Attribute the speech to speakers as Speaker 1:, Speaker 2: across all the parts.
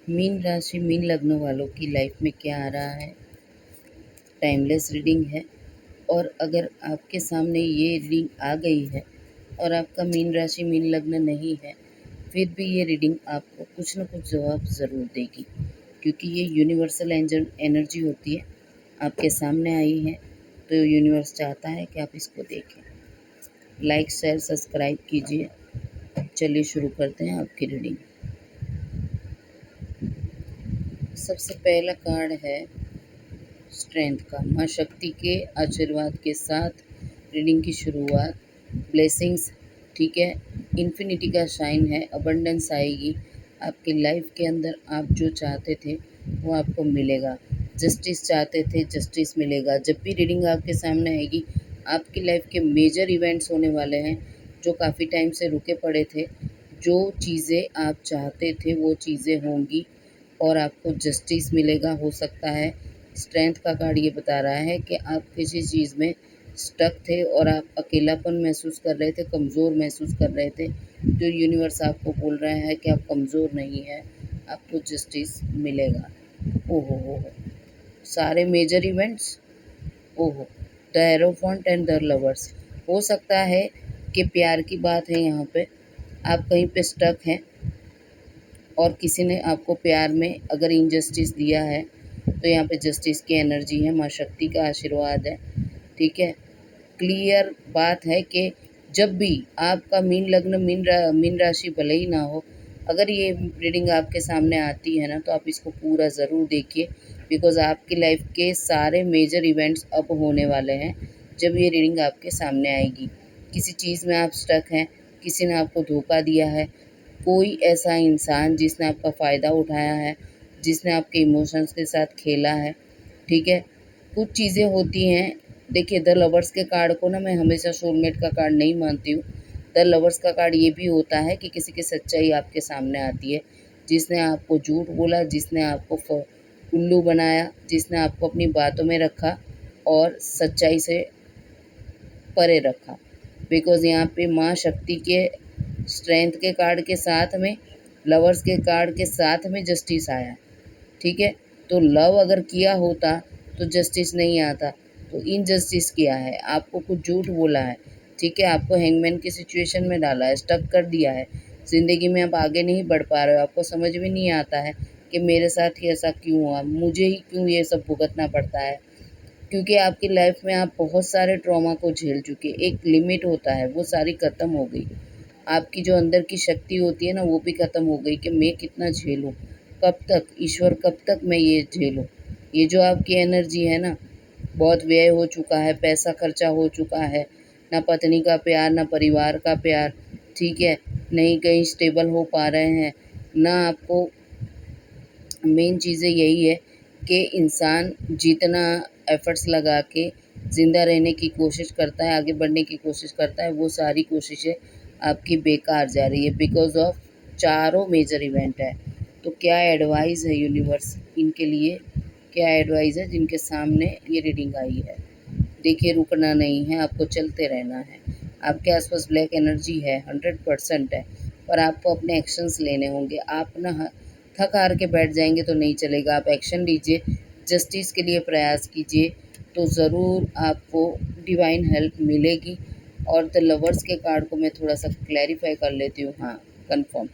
Speaker 1: Mean राशि mean लग्न वालों की लाइफ में क्या आ रहा है। टाइमलेस रीडिंग है, और अगर आपके सामने ये रीडिंग आ गई है और आपका मीन राशि मीन लग्न नहीं है, फिर भी ये रीडिंग आपको कुछ न कुछ जवाब ज़रूर देगी, क्योंकि ये यूनिवर्सल एंजल एनर्जी होती है। आपके सामने आई है तो यूनिवर्स चाहता है कि आप इसको देखें। लाइक शेयर सब्सक्राइब कीजिए। चलिए शुरू करते हैं आपकी रीडिंग। सबसे पहला कार्ड है स्ट्रेंथ का। माँ शक्ति के आशीर्वाद के साथ रीडिंग की शुरुआत। ब्लेसिंग्स, ठीक है। इन्फिनिटी का साइन है। अबंडेंस आएगी आपकी लाइफ के अंदर। आप जो चाहते थे वो आपको मिलेगा। जस्टिस चाहते थे, जस्टिस मिलेगा। जब भी रीडिंग आपके सामने आएगी, आपकी लाइफ के मेजर इवेंट्स होने वाले हैं जो काफ़ी टाइम से रुके पड़े थे। जो चीज़ें आप चाहते थे वो चीज़ें होंगी और आपको जस्टिस मिलेगा। हो सकता है स्ट्रेंथ का कार्ड ये बता रहा है कि आप किसी चीज़ में स्टक थे और आप अकेलापन महसूस कर रहे थे, कमज़ोर महसूस कर रहे थे। तो यूनिवर्स आपको बोल रहा है कि आप कमज़ोर नहीं हैं, आपको जस्टिस मिलेगा। ओहो हो, सारे मेजर इवेंट्स। ओहो, द एरोफेंट एंड द लवर्स। हो सकता है कि प्यार की बात है यहाँ पे। आप कहीं पे स्टक हैं और किसी ने आपको प्यार में अगर इनजस्टिस दिया है तो यहाँ पे जस्टिस की एनर्जी है। माँ शक्ति का आशीर्वाद है, ठीक है। क्लियर बात है कि जब भी आपका मीन लग्न मीन राशि भले ही ना हो, अगर ये रीडिंग आपके सामने आती है ना तो आप इसको पूरा ज़रूर देखिए, बिकॉज़ आपकी लाइफ के सारे मेजर इवेंट्स अब होने वाले हैं जब ये रीडिंग आपके सामने आएगी। किसी चीज़ में आप स्टक हैं, किसी ने आपको धोखा दिया है, कोई ऐसा इंसान जिसने आपका फ़ायदा उठाया है, जिसने आपके इमोशंस के साथ खेला है, ठीक है। कुछ चीज़ें होती हैं। देखिए, द लवर्स के कार्ड को ना मैं हमेशा सोलमेट का कार्ड नहीं मानती हूँ। द लवर्स का कार्ड ये भी होता है कि किसी की सच्चाई आपके सामने आती है, जिसने आपको झूठ बोला, जिसने आपको उल्लू बनाया, जिसने आपको अपनी बातों में रखा और सच्चाई से परे रखा। बिकॉज़ यहाँ पे माँ शक्ति के स्ट्रेंथ के कार्ड के साथ में लवर्स के कार्ड के साथ में जस्टिस आया, ठीक है। तो लव अगर किया होता तो जस्टिस नहीं आता, तो इनजस्टिस किया है, आपको कुछ झूठ बोला है, ठीक है। आपको हैंगमैन की सिचुएशन में डाला है, स्टक कर दिया है। ज़िंदगी में आप आगे नहीं बढ़ पा रहे हो, आपको समझ में नहीं आता है कि मेरे साथ ही ऐसा क्यों हुआ, मुझे ही क्यों ये सब भुगतना पड़ता है। क्योंकि आपकी लाइफ में आप बहुत सारे ट्रॉमा को झेल चुके। एक लिमिट होता है, वो सारी ख़त्म हो गई। आपकी जो अंदर की शक्ति होती है ना, वो भी ख़त्म हो गई कि मैं कितना झेलूँ, कब तक ईश्वर, कब तक मैं ये झेलूँ। ये जो आपकी एनर्जी है ना, बहुत व्यय हो चुका है, पैसा खर्चा हो चुका है, ना पत्नी का प्यार, ना परिवार का प्यार, ठीक है। नहीं कहीं स्टेबल हो पा रहे हैं, ना आपको। मेन चीज़ें यही है कि इंसान जितना एफ़र्ट्स लगा के ज़िंदा रहने की कोशिश करता है, आगे बढ़ने की कोशिश करता है, वो सारी कोशिशें आपकी बेकार जा रही है बिकॉज़ ऑफ चारों मेजर इवेंट है। तो क्या एडवाइस है यूनिवर्स इनके लिए, क्या एडवाइस है जिनके सामने ये रीडिंग आई है। देखिए, रुकना नहीं है, आपको चलते रहना है। आपके आसपास ब्लैक एनर्जी है, 100% है, पर आपको अपने एक्शंस लेने होंगे। आप ना थक हार के बैठ जाएंगे तो नहीं चलेगा। आप एक्शन लीजिए, जस्टिस के लिए प्रयास कीजिए, तो ज़रूर आपको डिवाइन हेल्प मिलेगी। और द लवर्स के कार्ड को मैं थोड़ा सा क्लैरिफाई कर लेती हूँ। हाँ, कंफर्म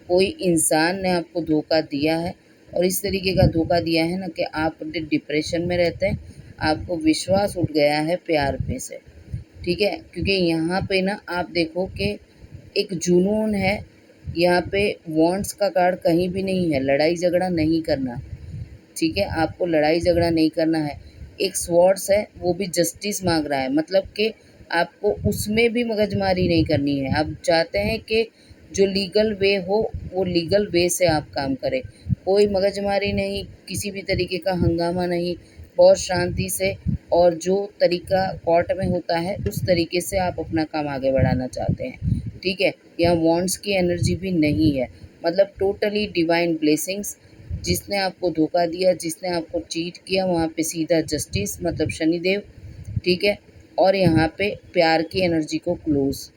Speaker 1: कोई इंसान ने आपको धोखा दिया है, और इस तरीके का धोखा दिया है ना कि आप डिप्रेशन में रहते हैं, आपको विश्वास उठ गया है प्यार पे से, ठीक है। क्योंकि यहाँ पे ना आप देखो कि एक जुनून है, यहाँ पे वॉन्ट्स का कार्ड कहीं भी नहीं है। लड़ाई झगड़ा नहीं करना, ठीक है, आपको लड़ाई झगड़ा नहीं करना है। एक स्वॉर्ड्स है, वो भी जस्टिस मांग रहा है, मतलब कि आपको उसमें भी मगजमारी नहीं करनी है। आप चाहते हैं कि जो लीगल वे हो वो लीगल वे से आप काम करें, कोई मगजमारी नहीं, किसी भी तरीके का हंगामा नहीं, बहुत शांति से। और जो तरीका कोर्ट में होता है उस तरीके से आप अपना काम आगे बढ़ाना चाहते हैं, ठीक है। यहाँ वॉन्ट्स की एनर्जी भी नहीं है, मतलब टोटली डिवाइन ब्लेसिंग्स। जिसने आपको धोखा दिया, जिसने आपको चीट किया, वहाँ पे सीधा जस्टिस मतलब शनिदेव, ठीक है। और यहाँ पे प्यार की एनर्जी को क्लोज़।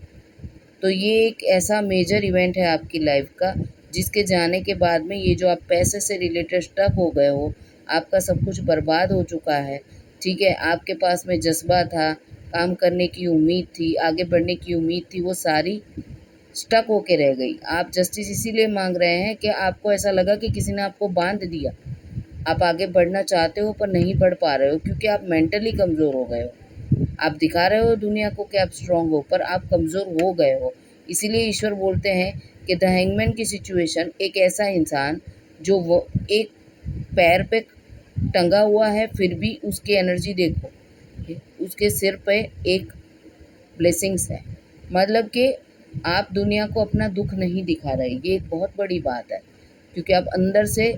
Speaker 1: तो ये एक ऐसा मेजर इवेंट है आपकी लाइफ का जिसके जाने के बाद में ये जो आप पैसे से रिलेटेड स्टक हो गए हो, आपका सब कुछ बर्बाद हो चुका है, ठीक है? आपके पास में जज़्बा था, काम करने की उम्मीद थी, आगे बढ़ने की उम्मीद थी, वो सारी स्टक होके रह गई। आप जस्टिस इसीलिए माँग रहे हैं कि आपको ऐसा लगा कि किसी ने आपको बाँध दिया। आप आगे बढ़ना चाहते हो पर नहीं बढ़ पा रहे हो क्योंकि आप मेंटली कमज़ोर हो गए हो। आप दिखा रहे हो दुनिया को कि आप स्ट्रॉन्ग हो पर आप कमज़ोर हो गए हो। इसीलिए ईश्वर बोलते हैं कि द हैंगमैन की सिचुएशन, एक ऐसा इंसान जो वो एक पैर पे टंगा हुआ है फिर भी उसकी एनर्जी देखो, उसके सिर पे एक ब्लेसिंग्स है। मतलब कि आप दुनिया को अपना दुख नहीं दिखा रहे, ये एक बहुत बड़ी बात है क्योंकि आप अंदर से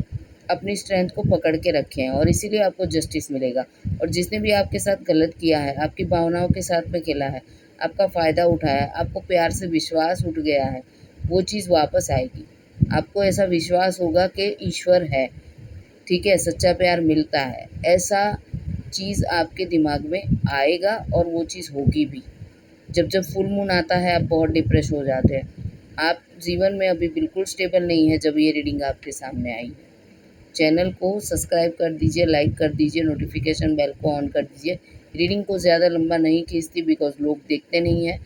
Speaker 1: अपनी स्ट्रेंथ को पकड़ के रखे हैं और इसीलिए आपको जस्टिस मिलेगा। और जिसने भी आपके साथ गलत किया है, आपकी भावनाओं के साथ में खेला है, आपका फ़ायदा उठाया, आपको प्यार से विश्वास उठ गया है, वो चीज़ वापस आएगी। आपको ऐसा विश्वास होगा कि ईश्वर है, ठीक है, सच्चा प्यार मिलता है, ऐसा चीज़ आपके दिमाग में आएगा और वो चीज़ होगी भी। जब फुल मून आता है आप बहुत डिप्रेस हो जाते हैं। आप जीवन में अभी बिल्कुल स्टेबल नहीं है जब ये रीडिंग आपके सामने आई है। चैनल को सब्सक्राइब कर दीजिए, लाइक कर दीजिए, नोटिफिकेशन बेल को ऑन कर दीजिए। रीडिंग को ज़्यादा लंबा नहीं खींचती बिकॉज़ लोग देखते नहीं हैं।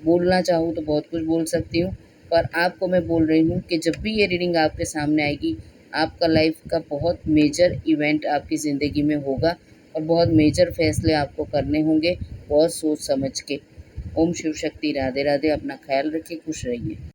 Speaker 1: बोलना चाहूँ तो बहुत कुछ बोल सकती हूँ, पर आपको मैं बोल रही हूँ कि जब भी ये रीडिंग आपके सामने आएगी, आपका लाइफ का बहुत मेजर इवेंट आपकी ज़िंदगी में होगा और बहुत मेजर फैसले आपको करने होंगे, बहुत सोच समझ के। ओम शिव शक्ति, राधे राधे। अपना ख्याल रखिए, खुश रहिए।